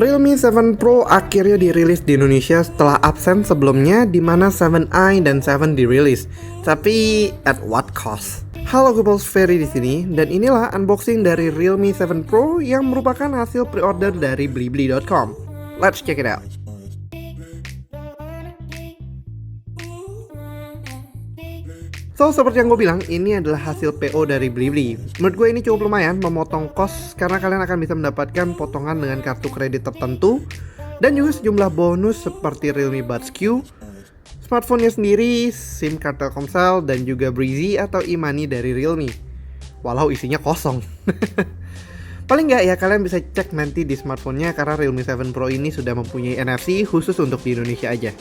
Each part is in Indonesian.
Realme 7 Pro akhirnya dirilis di Indonesia setelah absen sebelumnya di mana 7i dan 7 dirilis. Tapi at what cost? Halo Googles, Ferry di sini dan inilah unboxing dari Realme 7 Pro yang merupakan hasil pre-order dari blibli.com. Let's check it out. So, seperti yang gue bilang, ini adalah hasil PO dari Blibli. Menurut gue ini cukup lumayan memotong cost karena kalian akan bisa mendapatkan potongan dengan kartu kredit tertentu dan juga sejumlah bonus seperti Realme Buds Q, smartphone-nya sendiri, SIM card Telkomsel, dan juga Breezy atau e-money dari Realme. Walau isinya kosong. Paling nggak ya kalian bisa cek nanti di smartphone-nya karena Realme 7 Pro ini sudah mempunyai NFC khusus untuk di Indonesia aja.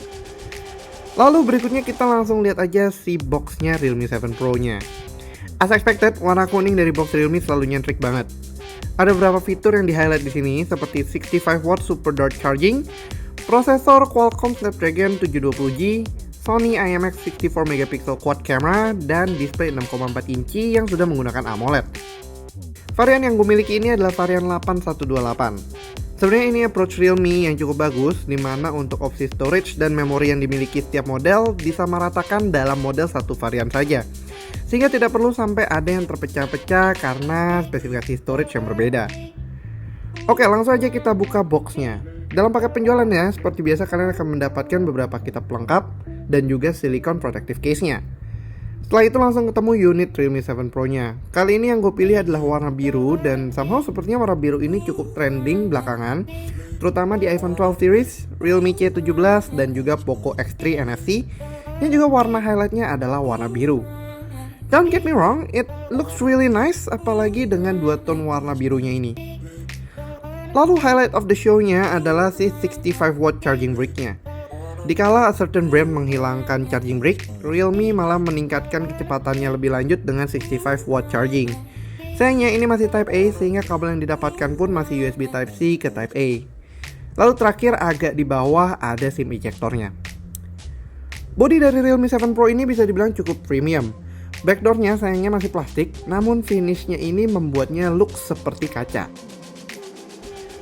Lalu berikutnya kita langsung lihat aja si boxnya Realme 7 Pro-nya. As expected, warna kuning dari box Realme selalu nyentrik banget. Ada beberapa fitur yang di-highlight di sini seperti 65W Super Dart Charging, prosesor Qualcomm Snapdragon 720G, Sony IMX64MP quad camera, dan display 6,4 inci yang sudah menggunakan AMOLED. Varian yang gue miliki ini adalah varian 8128. Sebenarnya ini approach Realme yang cukup bagus, dimana untuk opsi storage dan memori yang dimiliki setiap model disamaratakan dalam model satu varian saja, sehingga tidak perlu sampai ada yang terpecah-pecah karena spesifikasi storage yang berbeda. Oke, langsung aja kita buka boxnya. Dalam paket penjualannya, seperti biasa kalian akan mendapatkan beberapa kitab pelengkap dan juga silicone protective case-nya. Setelah itu langsung ketemu unit Realme 7 Pro-nya. Kali ini yang gue pilih adalah warna biru dan somehow sepertinya warna biru ini cukup trending belakangan, terutama di iPhone 12 series, Realme C17 dan juga Poco X3 NFC yang juga warna highlightnya adalah warna biru. Don't get me wrong, it looks really nice apalagi dengan dua tone warna birunya ini. Lalu highlight of the show-nya adalah si 65W charging brick-nya. Dikala a certain brand menghilangkan charging brick, Realme malah meningkatkan kecepatannya lebih lanjut dengan 65W charging. Sayangnya ini masih Type A sehingga kabel yang didapatkan pun masih USB Type C ke Type A. Lalu terakhir agak di bawah ada SIM ejectornya. Bodi dari Realme 7 Pro ini bisa dibilang cukup premium. Backdoornya sayangnya masih plastik, namun finishnya ini membuatnya look seperti kaca.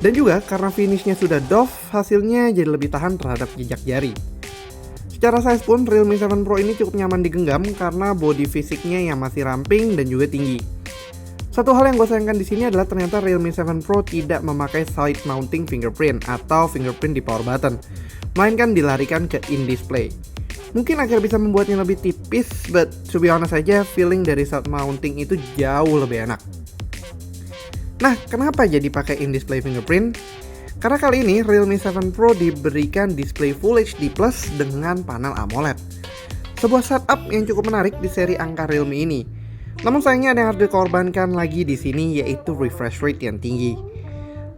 Dan juga karena finishnya sudah doff, hasilnya jadi lebih tahan terhadap jejak jari. Secara size pun Realme 7 Pro ini cukup nyaman digenggam karena body fisiknya yang masih ramping dan juga tinggi. Satu hal yang gue sayangkan di sini adalah ternyata Realme 7 Pro tidak memakai side mounting fingerprint atau fingerprint di power button, melainkan dilarikan ke in-display. Mungkin agar bisa membuatnya lebih tipis, but to be honest aja, feeling dari side mounting itu jauh lebih enak. Nah, kenapa jadi pakai in-display fingerprint? Karena kali ini Realme 7 Pro diberikan display Full HD Plus dengan panel AMOLED. Sebuah setup yang cukup menarik di seri angka Realme ini. Namun sayangnya ada yang harus dikorbankan lagi di sini, yaitu refresh rate yang tinggi.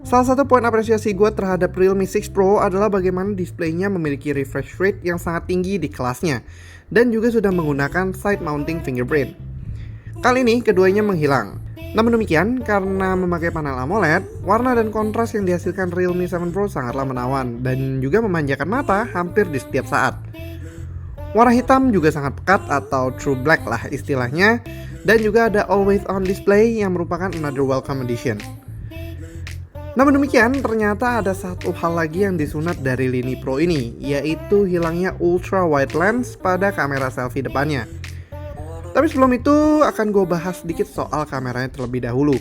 Salah satu poin apresiasi gue terhadap Realme 6 Pro adalah bagaimana displaynya memiliki refresh rate yang sangat tinggi di kelasnya dan juga sudah menggunakan side mounting fingerprint. Kali ini keduanya menghilang. Namun demikian, karena memakai panel AMOLED, warna dan kontras yang dihasilkan Realme 7 Pro sangatlah menawan dan juga memanjakan mata hampir di setiap saat. Warna hitam juga sangat pekat atau true black lah istilahnya, dan juga ada always on display yang merupakan another welcome addition. Namun demikian, ternyata ada satu hal lagi yang disunat dari lini Pro ini, yaitu hilangnya ultra wide lens pada kamera selfie depannya. Tapi sebelum itu akan gue bahas sedikit soal kameranya terlebih dahulu.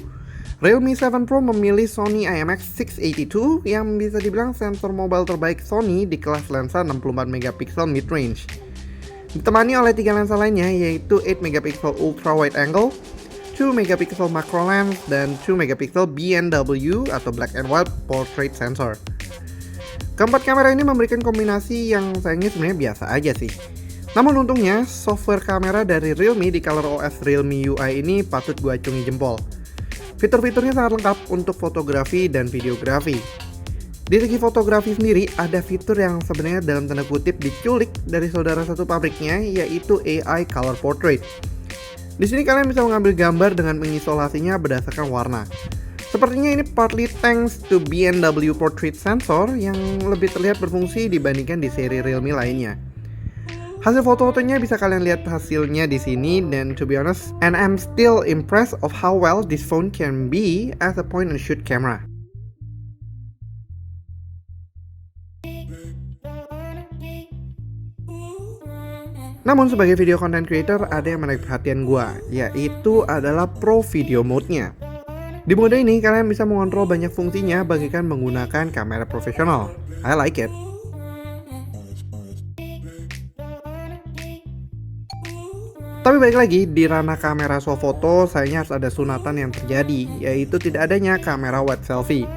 Realme 7 Pro memilih Sony IMX682 yang bisa dibilang sensor mobile terbaik Sony di kelas lensa 64MP mid-range. Ditemani oleh 3 lensa lainnya yaitu 8MP ultra wide angle, 2MP macro lens, dan 2MP BNW atau black and white portrait sensor. Keempat kamera ini memberikan kombinasi yang sayangnya sebenarnya biasa aja sih. Namun untungnya, software kamera dari Realme di ColorOS Realme UI ini patut gue acungi jempol. Fitur-fiturnya sangat lengkap untuk fotografi dan videografi. Di segi fotografi sendiri, ada fitur yang sebenarnya dalam tanda kutip diculik dari saudara satu pabriknya, yaitu AI Color Portrait. Di sini kalian bisa mengambil gambar dengan mengisolasinya berdasarkan warna. Sepertinya ini partly thanks to BNW Portrait Sensor yang lebih terlihat berfungsi dibandingkan di seri Realme lainnya. Hasil foto-fotonya bisa kalian lihat hasilnya di sini dan to be honest, and I'm still impressed of how well this phone can be as a point and shoot camera. Namun sebagai video content creator ada yang menarik perhatian gua, yaitu adalah Pro Video Mode-nya. Di mode ini kalian bisa mengontrol banyak fungsinya bagaikan menggunakan kamera profesional. I like it. Tapi balik lagi, di ranah kamera swafoto sayangnya harus ada sunatan yang terjadi, yaitu tidak adanya kamera wide selfie.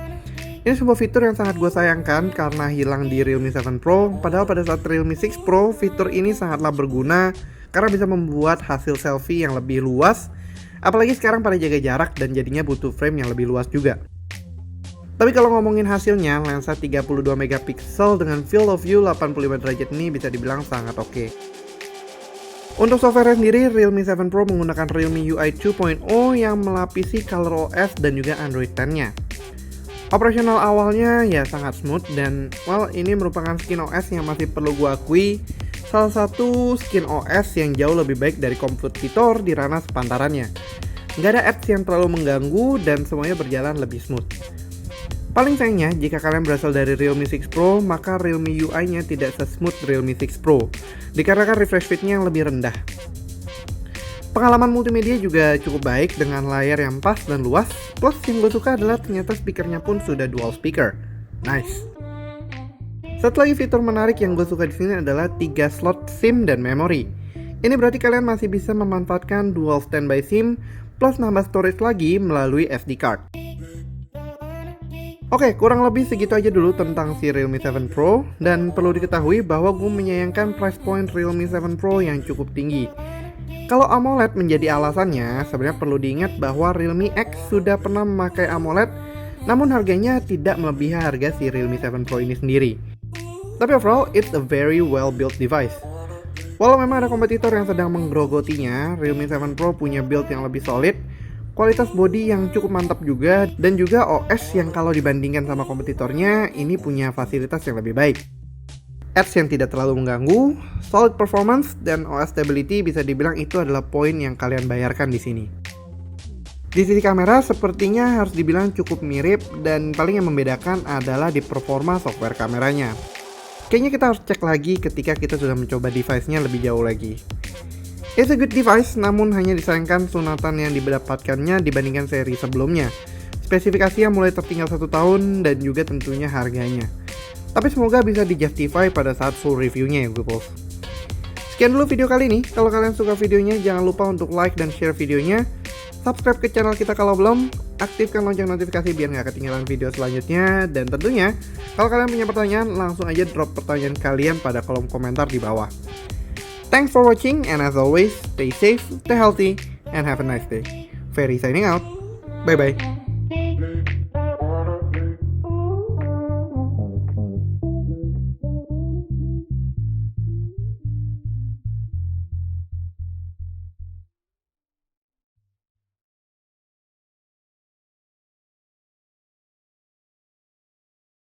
Ini sebuah fitur yang sangat gue sayangkan karena hilang di Realme 7 Pro, padahal pada saat Realme 6 Pro fitur ini sangatlah berguna karena bisa membuat hasil selfie yang lebih luas, apalagi sekarang pada jaga jarak dan jadinya butuh frame yang lebih luas juga. Tapi kalau ngomongin hasilnya, lensa 32 megapiksel dengan field of view 85 derajat ini bisa dibilang sangat oke. Untuk software sendiri, Realme 7 Pro menggunakan Realme UI 2.0 yang melapisi ColorOS dan juga Android 10-nya. Operasional awalnya ya sangat smooth dan ini merupakan skin OS yang masih perlu gua akui salah satu skin OS yang jauh lebih baik dari kompetitor di ranah sepantarannya. Nggak ada ads yang terlalu mengganggu dan semuanya berjalan lebih smooth. Paling sayangnya jika kalian berasal dari Realme 6 Pro maka Realme UI-nya tidak se-smooth Realme 6 Pro dikarenakan refresh rate-nya yang lebih rendah. Pengalaman multimedia juga cukup baik dengan layar yang pas dan luas. Plus yang gue suka adalah ternyata speakernya pun sudah dual speaker. Nice. Satu lagi fitur menarik yang gue suka di sini adalah 3 slot SIM dan memori. Ini berarti kalian masih bisa memanfaatkan dual standby SIM plus nambah storage lagi melalui SD card. Oke, kurang lebih segitu aja dulu tentang si Realme 7 Pro. Dan perlu diketahui bahwa gue menyayangkan price point Realme 7 Pro yang cukup tinggi. Kalau AMOLED menjadi alasannya, sebenarnya perlu diingat bahwa Realme X sudah pernah memakai AMOLED, namun harganya tidak melebihi harga si Realme 7 Pro ini sendiri. Tapi overall, it's a very well built device. Walau memang ada kompetitor yang sedang menggerogotinya, Realme 7 Pro punya build yang lebih solid, kualitas body yang cukup mantap juga, dan juga OS yang kalau dibandingkan sama kompetitornya, ini punya fasilitas yang lebih baik. Ads yang tidak terlalu mengganggu, solid performance, dan OS stability bisa dibilang itu adalah poin yang kalian bayarkan di sini. Di sisi kamera sepertinya harus dibilang cukup mirip dan paling yang membedakan adalah di performa software kameranya. Kayaknya kita harus cek lagi ketika kita sudah mencoba device-nya lebih jauh lagi. It's a good device, namun hanya disayangkan sunatan yang didapatkannya dibandingkan seri sebelumnya. Spesifikasinya mulai tertinggal 1 tahun dan juga tentunya harganya. Tapi semoga bisa dijustify pada saat full reviewnya ya Googles. Sekian dulu video kali ini. Kalau kalian suka videonya jangan lupa untuk like dan share videonya. Subscribe ke channel kita kalau belum. Aktifkan lonceng notifikasi biar nggak ketinggalan video selanjutnya. Dan tentunya kalau kalian punya pertanyaan langsung aja drop pertanyaan kalian pada kolom komentar di bawah. Thanks for watching and as always stay safe, stay healthy, and have a nice day. Ferry signing out. Bye bye.